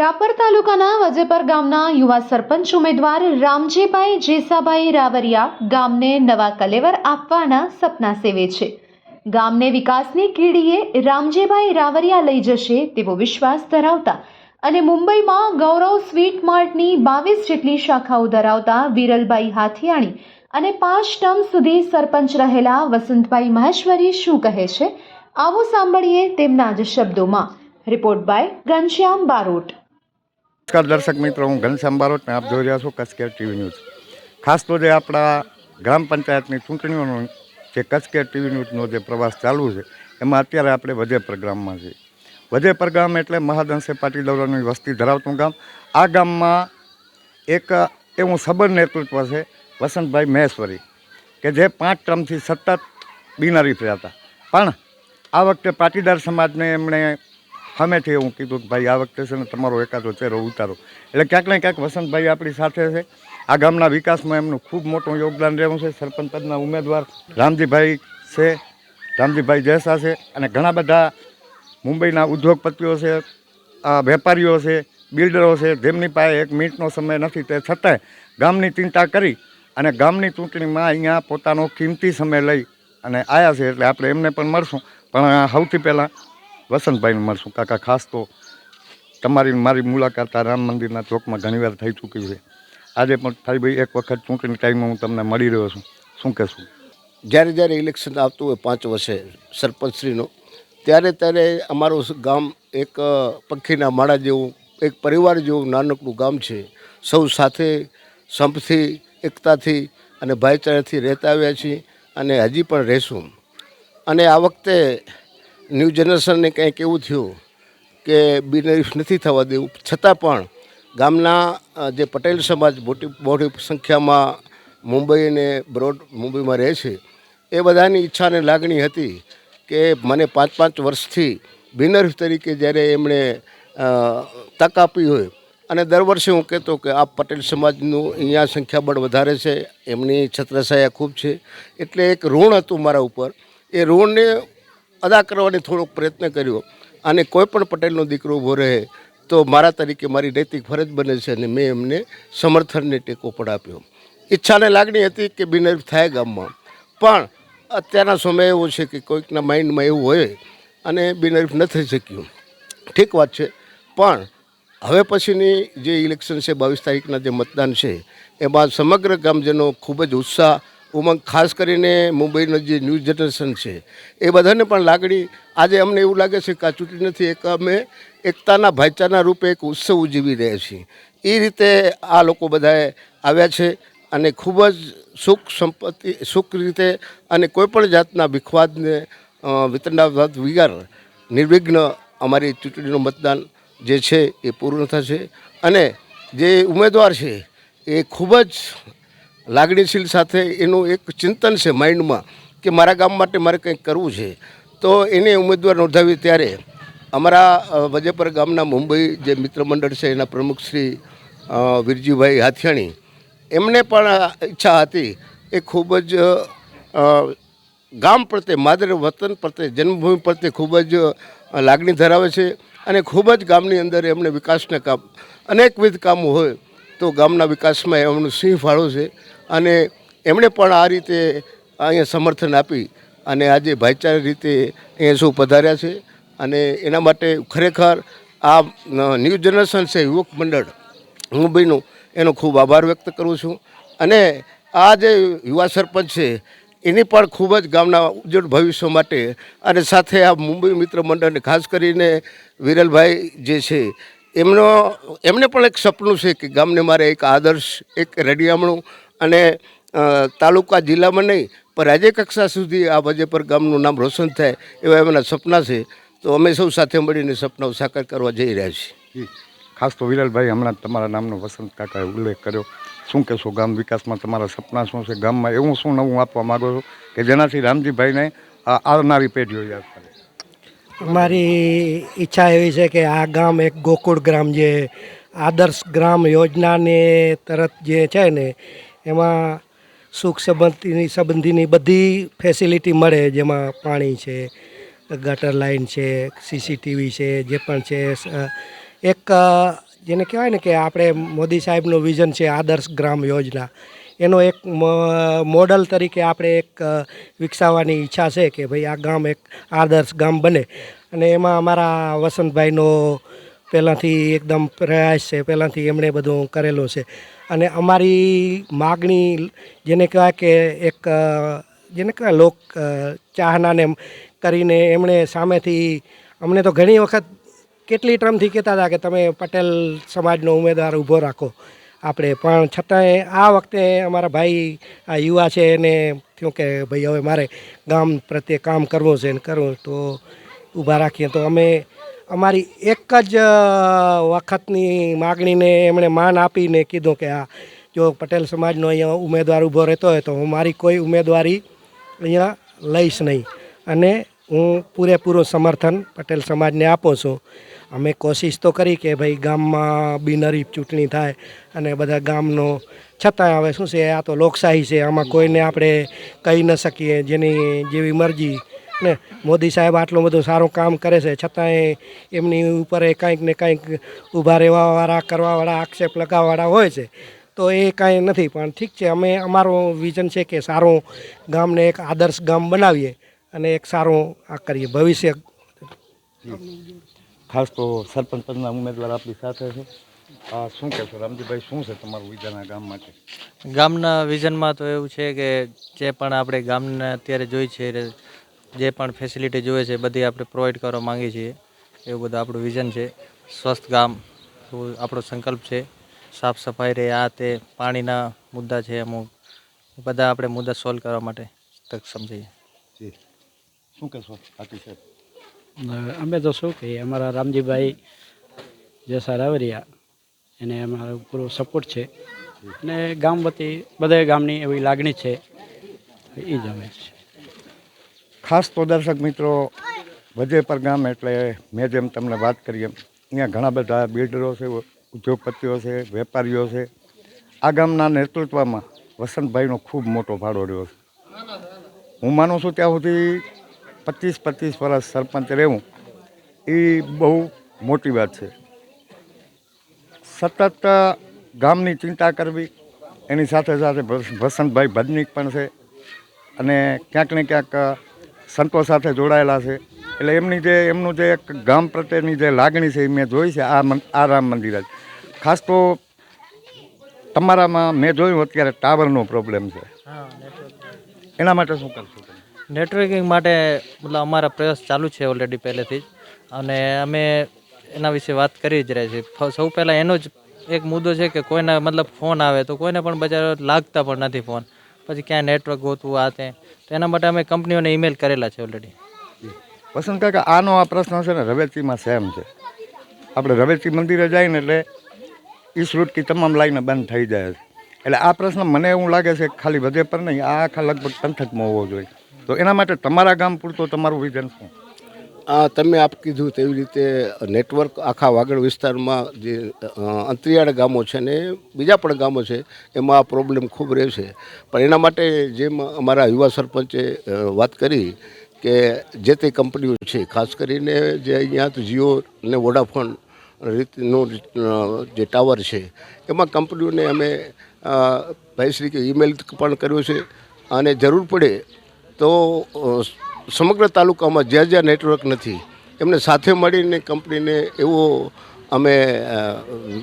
રાપર તાલુકાના વજેપર ગામના યુવા સરપંચ ઉમેદવાર રામજીભાઈ જેસાભાઈ રાવરિયા ગામને નવા કલેવર આપવાના સપના સેવે છે. ગામને વિકાસની કીડીએ રામજીભાઈ રાવરિયા લઈ જશે તેવો વિશ્વાસ ધરાવતા અને મુંબઈમાં ગૌરવ સ્વીટ માર્ટની 22 જેટલી શાખાઓ ધરાવતા વિરલભાઈ હાથિયાણી અને 5 ટર્મ સુધી સરપંચ રહેલા વસંતભાઈ મહેશ્વરી શું કહે છે, આવો સાંભળીએ તેમના જ શબ્દોમાં. Report by Ghanshyam Barot. નમસ્કાર દર્શક મિત્રો, હું ઘનશ્યામ બારોટ ને આપ જોઈ રહ્યા છો કચ્છ કેર ટીવી ન્યૂઝ. ખાસ તો જે આપણા ગ્રામ પંચાયતની ચૂંટણીઓનો જે કચ્છ કેર ટીવી ન્યૂઝનો જે પ્રવાસ ચાલુ છે એમાં અત્યારે આપણે વજેપર ગામમાં છીએ. વજેપર ગામ એટલે મહાદંશે પાટીદારોની વસ્તી ધરાવતું ગામ. આ ગામમાં એક એવું સબળ નેતૃત્વ છે વસંતભાઈ મહેશ્વરી કે જે 5 ટર્મથી સતત બિનહરીફ રહ્યા હતા, પણ આ વખતે પાટીદાર સમાજને એમણે સામેથી એવું કીધું કે ભાઈ આ વખતે છે ને તમારો એકાદો ચહેરો ઉતારો. એટલે ક્યાંક ને ક્યાંક વસંતભાઈ આપણી સાથે છે. આ ગામના વિકાસમાં એમનું ખૂબ મોટું યોગદાન રહ્યું છે. સરપંચ પદના ઉમેદવાર રામજીભાઈ છે, રામજીભાઈ જેસા છે અને ઘણા બધા મુંબઈના ઉદ્યોગપતિઓ છે, વેપારીઓ છે, બિલ્ડરો છે, જેમની પાસે 1 મિનિટનો સમય નથી, તે છતાંય ગામની ચિંતા કરી અને ગામની ચૂંટણીમાં અહીંયા પોતાનો કિંમતી સમય લઈ અને આવ્યા છે. એટલે આપણે એમને પણ મળશું, પણ સૌથી પહેલાં વસંતભાઈને મળશું. કાકા, ખાસ તો તમારી મારી મુલાકાત આ રામ મંદિરના ચોકમાં ઘણીવાર થઈ ચૂકી છે. આજે પણ થાય ભાઈ, એક વખત ચૂંટણી ટાઈમમાં હું તમને મળી રહ્યો છું, શું કહેશું? જ્યારે ઇલેક્શન આવતું હોય 5 વર્ષે સરપંચશ્રીનો, ત્યારે અમારું ગામ એક પંખીના માળા જેવું, એક પરિવાર જેવું નાનકડું ગામ છે. સૌ સાથે સંપથી, એકતાથી અને ભાઈચારાથી રહેતા આવ્યા છીએ અને હજી પણ રહેશું. અને આ વખતે ન્યૂ જનરેશનને કંઈક એવું થયું કે બિનહરીફ નથી થવા દેવું, છતાં પણ ગામના જે પટેલ સમાજ મોટી સંખ્યામાં મુંબઈ અને મુંબઈમાં રહે છે, એ બધાની ઈચ્છા અને લાગણી હતી કે મને 5 વર્ષથી બિનહરીફ તરીકે જ્યારે એમણે તક આપી હોય, અને દર વર્ષે હું કહેતો કે આ પટેલ સમાજનું અહીંયા સંખ્યાબળ વધારે છે, એમની છત્રછાયા ખૂબ છે, એટલે એક ઋણ હતું મારા ઉપર. એ ઋણને અદા કરવાનો થોડોક પ્રયત્ન કર્યો અને કોઈ પણ પટેલનો દીકરો ઊભો રહે તો મારા તરીકે મારી નૈતિક ફરજ બને છે અને મેં એમને સમર્થનને ટેકો પણ આપ્યો. ઈચ્છાને લાગણી હતી કે બિનહરીફ થાય ગામમાં, પણ અત્યારના સમય એવો છે કે કોઈકના માઇન્ડમાં એવું હોય અને બિનહરીફ ન થઈ શક્યું. ઠીક વાત છે, પણ હવે પછીની જે ઇલેક્શન છે 22 તારીખના જે મતદાન છે, એમાં સમગ્ર ગામજનો ખૂબ જ ઉત્સાહ, ઉમંગ, ખાસ કરીને મુંબઈનું જે ન્યૂ જનરેશન છે એ બધાને પણ લાગણી. આજે અમને એવું લાગે છે કે આ ચૂંટણી નથી, એક અમે એકતાના ભાઈચારાના રૂપે એક ઉત્સવ ઉજવી રહ્યા છીએ. એ રીતે આ લોકો બધાએ આવ્યા છે અને ખૂબ જ સુખ રીતે અને કોઈપણ જાતના વિખવાદને વિતંડાવાદ વગર નિર્વિઘ્ન અમારી ચૂંટણીનું મતદાન જે છે એ પૂર્ણ થશે. અને જે ઉમેદવાર છે એ ખૂબ જ લાગણીશીલ સાથે એનું એક ચિંતન છે માઇન્ડમાં કે મારા ગામ માટે મારે કંઈક કરવું છે, તો એને ઉમેદવાર નોંધાવી. ત્યારે અમારા વજેપર ગામના મુંબઈ જે મિત્ર મંડળ છે એના પ્રમુખ શ્રી વીરજીભાઈ હાથિયાણી, એમને પણ ઈચ્છા હતી, એ ખૂબ જ ગામ પ્રત્યે, માદરે વતન પ્રત્યે, જન્મભૂમિ પ્રત્યે ખૂબ જ લાગણી ધરાવે છે અને ખૂબ જ ગામની અંદર એમને વિકાસના કામ, અનેકવિધ કામો હોય તો ગામના વિકાસમાં એમનું સિંહ ફાળો છે. અને એમણે પણ આ રીતે અહીંયા સમર્થન આપી અને આજે ભાઈચારા રીતે અહીંયા શું પધાર્યા છે. અને એના માટે ખરેખર આ ન્યૂ જનરેશન છે, યુવક મંડળ મુંબઈનું, એનો ખૂબ આભાર વ્યક્ત કરું છું. અને આ જે યુવા સરપંચ છે એની પણ ખૂબ જ ગામના ઉજ્જવળ ભવિષ્ય માટે, અને સાથે આ મુંબઈ મિત્ર મંડળને ખાસ કરીને વિરલભાઈ જે છે એમને પણ એક સપનું છે કે ગામને મારે એક આદર્શ, એક રડિયામણું અને તાલુકા જિલ્લામાં નહીં પણ રાજ્ય કક્ષા સુધી આ વજેપર ગામનું નામ રોશન થાય એવા એમના સપના છે. તો અમે સૌ સાથે મળીને સપનાઓ સાકાર કરવા જઈ રહ્યા છીએ. ખાસ તો વિરલભાઈ, હમણાં તમારા નામનો વસંત કાકાએ ઉલ્લેખ કર્યો, શું કહેશો ગામ વિકાસમાં? તમારા સપના શું છે? ગામમાં એવું શું નવું આપવા માગો છો કે જેનાથી રામજીભાઈને આવનારી પેઢીઓ યાદ કરે? મારી ઈચ્છા એવી છે કે આ ગામ એક ગોકુળ ગ્રામ, જે આદર્શ ગ્રામ યોજનાને તરત જે છે ને એમાં સુખ સંબંધીની બધી ફેસિલિટી મળે, જેમાં પાણી છે, ગટર લાઈન છે, CCTV છે, જે પણ છે, એક જેને કહેવાય ને કે આપણે મોદી સાહેબનું વિઝન છે આદર્શ ગ્રામ યોજના, એનો એક મોડલ તરીકે આપણે એક વિકસાવવાની ઈચ્છા છે કે ભાઈ આ ગામ એક આદર્શ ગામ બને. અને એમાં અમારા વસંતભાઈનો પહેલાંથી એકદમ પ્રયાસ છે, પહેલાંથી એમણે બધું કરેલું છે. અને અમારી માગણી જેને કહેવાય કે એક જેને કહેવાય લોક ચાહનાને કરીને એમણે સામેથી અમને તો ઘણી વખત કેટલી ટર્મથી કહેતા હતા કે તમે પટેલ સમાજનો ઉમેદવાર ઊભો રાખો આપણે, પણ છતાંય આ વખતે અમારા ભાઈ આ યુવા છે એને થયું કે ભાઈ હવે મારે ગામ પ્રત્યે કામ કરવું છે ને કરવું, તો ઊભા રાખીએ. તો અમે અમારી એક જ વખતની માગણીને એમણે માન આપીને કીધું કે આ જો પટેલ સમાજનો અહીંયા ઉમેદવાર ઊભો રહેતો હોય તો હું મારી કોઈ ઉમેદવારી અહીંયા લઈશ નહીં, અને હું પૂરેપૂરું સમર્થન પટેલ સમાજને આપું છું. અમે કોશિશ તો કરી કે ભાઈ ગામમાં બિનહરીફ ચૂંટણી થાય અને બધા ગામનો, છતાં હવે શું છે આ તો લોકશાહી છે, આમાં કોઈને આપણે કહી ન શકીએ જેની જેવી મરજી ને. મોદી સાહેબ આટલું બધું સારું કામ કરે છે છતાંય એમની ઉપર કાંઈક ને કાંઈક ઊભા રહેવાવાળા કરવાવાળા આક્ષેપ લગાવવાવાળા હોય છે, તો એ કાંઈ નથી. પણ ઠીક છે, અમે અમારું વિઝન છે કે સારું ગામને એક આદર્શ ગામ બનાવીએ અને એક સારું આ કરીએ ભવિષ્ય. ખાસ તો સરપંચ પદના ઉમેદવાર આપણી સાથે છે. શું કહેશો રામજીભાઈ, શું છે તમારું વિઝન આ ગામ માટે? ગામના વિઝનમાં તો એવું છે કે જે પણ આપણે ગામને અત્યારે જોઈ છે, જે પણ ફેસિલિટી જોઈએ છે બધી આપણે પ્રોવાઈડ કરવા માંગીએ છીએ. એવું બધું આપણું વિઝન છે. સ્વસ્થ ગામ એવું આપણો સંકલ્પ છે. સાફ સફાઈ રહે, આ તે પાણીના મુદ્દા છે અમુક, બધા આપણે મુદ્દા સોલ્વ કરવા માટે સક્ષમ છીએ. જી, શું કહેશો આથી સાહેબ? અમે તો શું કહીએ, અમારા રામજીભાઈ જેસા રાવરિયા એને અમારો પૂરો સપોર્ટ છે અને ગામ વતી બધા ગામની એવી લાગણી છે, એ જ અમે છે. ખાસ તો દર્શક મિત્રો, વજેપર ગામ એટલે મેં જેમ તમને વાત કરી એમ અહીંયા ઘણા બધા બિલ્ડરો છે, ઉદ્યોગપતિઓ છે, વેપારીઓ છે. આ ગામના નેતૃત્વમાં વસંતભાઈનો ખૂબ મોટો ફાળો રહ્યો છે. હું માનું છું ત્યાં સુધી 25 વર્ષ સરપંચ રહેવું એ બહુ મોટી વાત છે. સતત ગામની ચિંતા કરવી, એની સાથે સાથે વસંતભાઈ ભજનીક પણ છે અને ક્યાંક ને ક્યાંક સંતો સાથે જોડાયેલા છે. એટલે એમનું જે એક ગામ પ્રત્યેની જે લાગણી છે એ મેં જોઈ છે આ રામ મંદિર જ. ખાસ તો તમારામાં મેં જોયું અત્યારે ટાવરનો પ્રોબ્લેમ છે, એના માટે શું કરશો તમે? નેટવર્કિંગ માટે મતલબ અમારા પ્રયાસ ચાલુ છે ઓલરેડી પહેલેથી જ, અને અમે એના વિશે વાત કરી જ રહ્યા છીએ. સૌ પહેલાં એનો જ એક મુદ્દો છે કે કોઈના મતલબ ફોન આવે તો કોઈને પણ બજાર લાગતા પણ નથી ફોન, પછી ક્યાંય નેટવર્ક ગોતવું આ તે, તો એના માટે અમે કંપનીઓને ઈમેલ કરેલા છે ઓલરેડી. વસંત કાકા, આનો આ પ્રશ્ન છે ને રવેચીમાં સેમ છે. આપણે રવેચી મંદિરે જઈએ ને એટલે ઈસ રૂટકી તમામ લાઈનો બંધ થઈ જાય છે. એટલે આ પ્રશ્ન મને એવું લાગે છે કે ખાલી વજેપર નહીં, આ આખા લગભગ પંથકમાં હોવો જોઈએ. તો એના માટે તમારા ગામ પૂરતો તમારું વિઝન શું? તમે આપ કીધું તેવી રીતે નેટવર્ક આખા વાગડ વિસ્તારમાં જે અંતરિયાળ ગામો છે ને બીજા પણ ગામો છે એમાં આ પ્રોબ્લેમ ખૂબ રહે છે. પણ એના માટે જેમ અમારા યુવા સરપંચે વાત કરી કે જે તે કંપનીઓ છે, ખાસ કરીને જે અહીંયા તો જીઓ અને વોડાફોન રીતનું જે ટાવર છે એમાં કંપનીઓને અમે ભાઈશ્રી કે ઈમેલ પણ કર્યો છે, અને જરૂર પડે તો સમગ્ર તાલુકામાં જ્યાં જ્યાં નેટવર્ક નથી એમને સાથે મળીને કંપનીને એવો અમે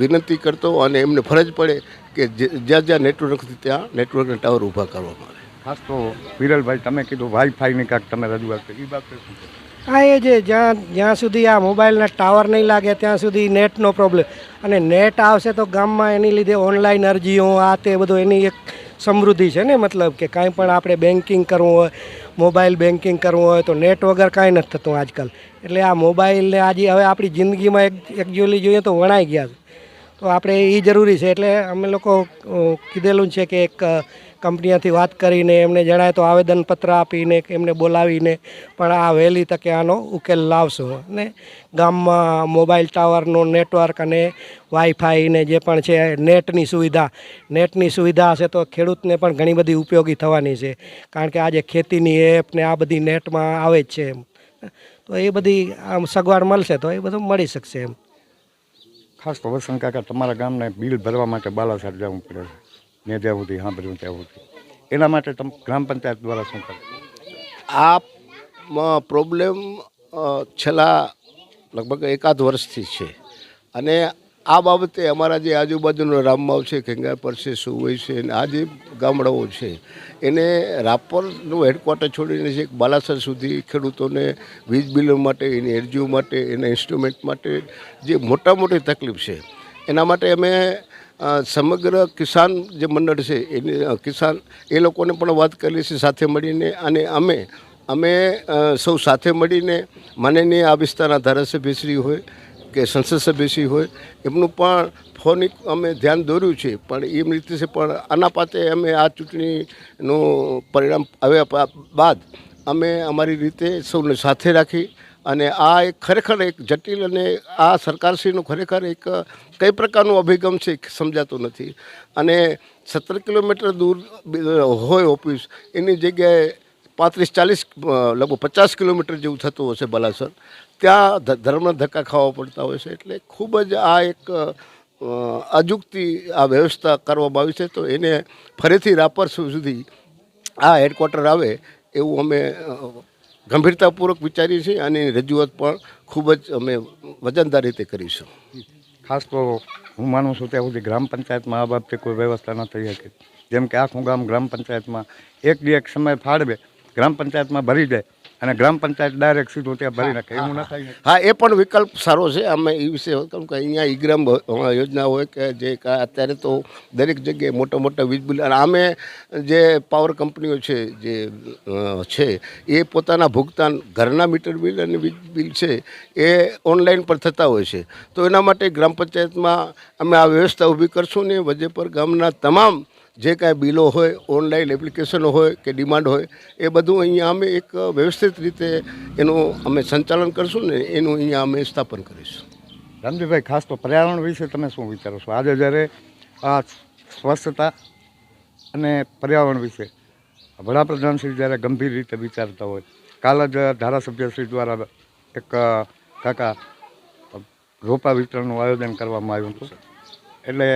વિનંતી કરતો, અને એમને ફરજ પડે કે જ્યાં જ્યાં નેટવર્ક નથી ત્યાં નેટવર્કના ટાવર ઊભા કરવામાં આવે. ખાસ તો વિરલભાઈ, તમે કીધું વાઈફાઈની કાંઈક તમે રજૂઆત કરી, એ બાબતે શું કહો? હા, એ જે જ્યાં સુધી આ મોબાઈલના ટાવર નહીં લાગે ત્યાં સુધી નેટનો પ્રોબ્લેમ, અને નેટ આવશે તો ગામમાં એની લીધે ઓનલાઈન અરજીઓ આ તે બધું એની એક સમૃદ્ધિ છે ને. મતલબ કે કાંઈ પણ આપણે બેન્કિંગ કરવું હોય, મોબાઈલ બેન્કિંગ કરવું હોય તો નેટ વગર કાંઈ નથી થતું આજકાલ. એટલે આ મોબાઈલને આજે હવે આપણી જિંદગીમાં એકચ્યુઅલી જોઈએ તો વણાઈ ગયા છે, તો આપણે એ જરૂરી છે. એટલે અમે લોકો કીધેલું છે કે એક કંપનીઓથી વાત કરીને એમને જણાય તો આવેદનપત્ર આપીને એમને બોલાવીને પણ આ વહેલી તકે આનો ઉકેલ લાવશું. અને ગામમાં મોબાઈલ ટાવરનું નેટવર્ક અને વાઈફાઈ ને જે પણ છે નેટની સુવિધા હશે તો ખેડૂતને પણ ઘણી બધી ઉપયોગી થવાની છે, કારણ કે આજે ખેતીની એપ ને આ બધી નેટમાં આવે જ છે એમ. તો એ બધી આમ સગવડ મળશે તો એ બધું મળી શકશે એમ. ખાસ તો વસંત કાકા તમારા ગામને બિલ ભરવા માટે બાલાસાર જવું પડે છે ને જ્યાં સુધી સાંભળ્યું ત્યાં સુધી એના માટે તમે ગ્રામ પંચાયત દ્વારા શું કરો? આ પ્રોબ્લેમ છેલ્લા લગભગ એકાદ વર્ષથી છે અને આ બાબતે અમારા જે આજુબાજુનો રામમાવ છે, ખેંગારપર છે, સુવઈ છે અને આ જે ગામડાઓ છે એને રાપરનું હેડક્વાર્ટર છોડીને છે બાલાસર સુધી ખેડૂતોને વીજ બિલો માટે, એની અરજીઓ માટે, એના ઇન્સ્ટ્રુમેન્ટ માટે જે મોટી તકલીફ છે એના માટે અમે સમગ્ર કિસાન જે મંડળ છે એની કિસાન એ લોકોને પણ વાત કરેલી છે સાથે મળીને, અને અમે સૌ સાથે મળીને માનનીય આ વિસ્તારના ધારાસભ્યશ્રી હોય કે સંસદ સભ્યશ્રી હોય એમનું પણ ફોનિક અમે ધ્યાન દોર્યું છે, પણ એમ રીતે છે પણ આના પાતે અમે આ ચૂંટણીનું પરિણામ આવ્યા બાદ અમે અમારી રીતે સૌને સાથે રાખી અને આ એક ખરેખર એક જટિલ અને આ સરકારશ્રીનું ખરેખર એક કઈ પ્રકારનું અભિગમ છે સમજાતું નથી. અને 17 કિલોમીટર દૂર હોય ઓફિસ, એની જગ્યાએ 35-40 લગભગ 50 કિલોમીટર જેવું થતું હશે બાલાસર, ત્યાં ધર્મના ધક્કા ખાવા પડતા હોય છે. એટલે ખૂબ જ આ એક અજુગતી આ વ્યવસ્થા કરવામાં આવી છે, તો એને ફરીથી રાપર સુધી આ હેડક્વાર્ટર આવે એવું અમે ગંભીરતાપૂર્વક વિચારીએ છીએ અને એની રજૂઆત પણ ખૂબ જ અમે વજનદાર રીતે કરીશું. ખાસ તો હું માનું છું ત્યાં સુધી ગ્રામ પંચાયતમાં આ બાબતે કોઈ વ્યવસ્થા ન થઈ શકે. જેમ કે આખું ગામ ગ્રામ પંચાયતમાં એક સમય ફાળવે ગ્રામ પંચાયતમાં ભરી જાય અને ગ્રામ પંચાયત ડાયરેક્ટ સીધું ત્યાં ભરી નાખે, એવું ન થાય. હા, એ પણ વિકલ્પ સારો છે. અમે એ વિશે કહું કે અહીંયા ઈ-ગ્રામ યોજના હોય કે જે અત્યારે તો દરેક જગ્યાએ મોટા વીજ બિલ, અને આમે જે પાવર કંપનીઓ છે જે છે એ પોતાના ભુગતાન ઘરના મીટર બિલ અને વીજ બિલ છે એ ઓનલાઈન પર થતા હોય છે. તો એના માટે ગ્રામ પંચાયતમાં અમે આ વ્યવસ્થા ઊભી કરશું ને વજેપર ગામના તમામ જે કાંઈ બિલો હોય, ઓનલાઈન એપ્લિકેશનો હોય કે ડિમાન્ડ હોય, એ બધું અહીંયા અમે એક વ્યવસ્થિત રીતે એનું અમે સંચાલન કરશું ને એનું અહીંયા અમે સ્થાપન કરીશું. રામજીભાઈ, ખાસ તો પર્યાવરણ વિશે તમે શું વિચારો છો? આજે જ્યારે આ સ્વચ્છતા અને પર્યાવરણ વિશે વડાપ્રધાનશ્રી જ્યારે ગંભીર રીતે વિચારતા હોય, કાલ જ ધારાસભ્યશ્રી દ્વારા એક કાકા રોપા વિતરણનું આયોજન કરવામાં આવ્યું હતું, એટલે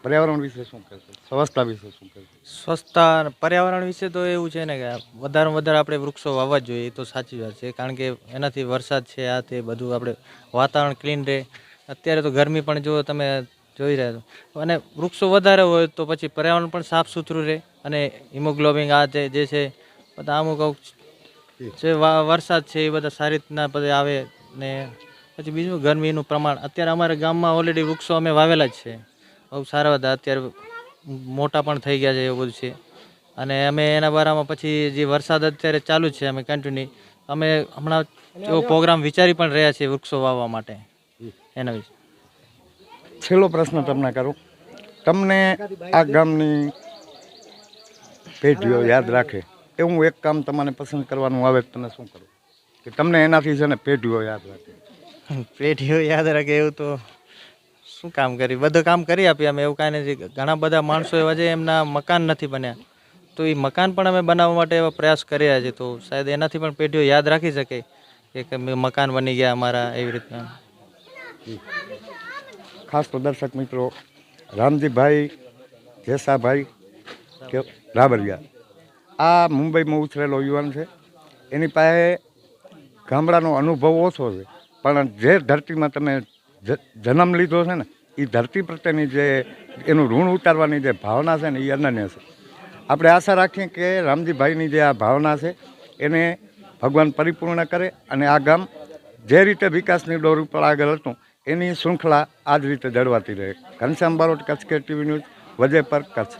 પર્યાવરણ વિશે શું કહેશો? સ્વચ્છતા વિશે શું કહેશો? સ્વચ્છતા પર્યાવરણ વિશે તો એવું છે ને કે વધારેમાં વધારે આપણે વૃક્ષો વાવવા જ જોઈએ, એ તો સાચી વાત છે. કારણ કે એનાથી વરસાદ છે આ તે બધું આપણે વાતાવરણ ક્લીન રહે. અત્યારે તો ગરમી પણ જો તમે જોઈ રહ્યા છો, અને વૃક્ષો વધારે હોય તો પછી પર્યાવરણ પણ સાફ સુથરું રહે અને હિમોગ્લોબિન આ જે છે બધા અમુક જે વરસાદ છે એ બધા સારી રીતના બધા આવે. ને પછી બીજું ગરમીનું પ્રમાણ અત્યારે અમારા ગામમાં ઓલરેડી વૃક્ષો અમે વાવેલા જ છે, બહુ સારા બધા અત્યારે મોટા પણ થઈ ગયા છે એવું બધું છે. અને અમે એના બારામાં પછી જે વરસાદ અત્યારે ચાલુ જ છે, અમે કન્ટિન્યુ અમે હમણાં એવો પ્રોગ્રામ વિચારી પણ રહ્યા છીએ વૃક્ષો વાવવા માટે. એના વિશે છેલ્લો પ્રશ્ન તમને કરું, તમને આ ગામની પેઢીઓ યાદ રાખે એવું એક કામ તમને પસંદ કરવાનું આવે તમે શું કરો કે તમને એનાથી છે ને પેઢીઓ યાદ રાખે? પેઢીઓ યાદ રાખે એવું તો શું કામ કરી, બધું કામ કરી આપીએ અમે, એવું કાંઈ નથી. ઘણા બધા માણસો એવા છે એમના મકાન નથી બન્યા, તો એ મકાન પણ અમે બનાવવા માટે એવા પ્રયાસ કર્યા છે, તો શાયદ એનાથી પણ પેઢીઓ યાદ રાખી શકે કે મકાન બની ગયા અમારા, એવી રીતના. ખાસ તો દર્શક મિત્રો, રામજીભાઈ જેસાભાઈ કે રાબરિયા આ મુંબઈમાં ઉછરેલો યુવાન છે. એની પાસે ગામડાનો અનુભવ ઓછો છે, પણ જે ધરતીમાં તમે જન્મ લીધો છે ને એ ધરતી પ્રત્યેની જે એનું ઋણ ઉતારવાની જે ભાવના છે ને એ અનન્ય છે. આપણે આશા રાખીએ કે રામજીભાઈની જે આ ભાવના છે એને ભગવાન પરિપૂર્ણ કરે અને આ ગામ જે રીતે વિકાસની દોર ઉપર આગળ હતું એની શૃંખલા આ જ રીતે જળવાતી રહે. ઘનશ્યામ બારોટ, કચ્છ કે ટીવી ન્યૂઝ, વજેપર, કચ્છ.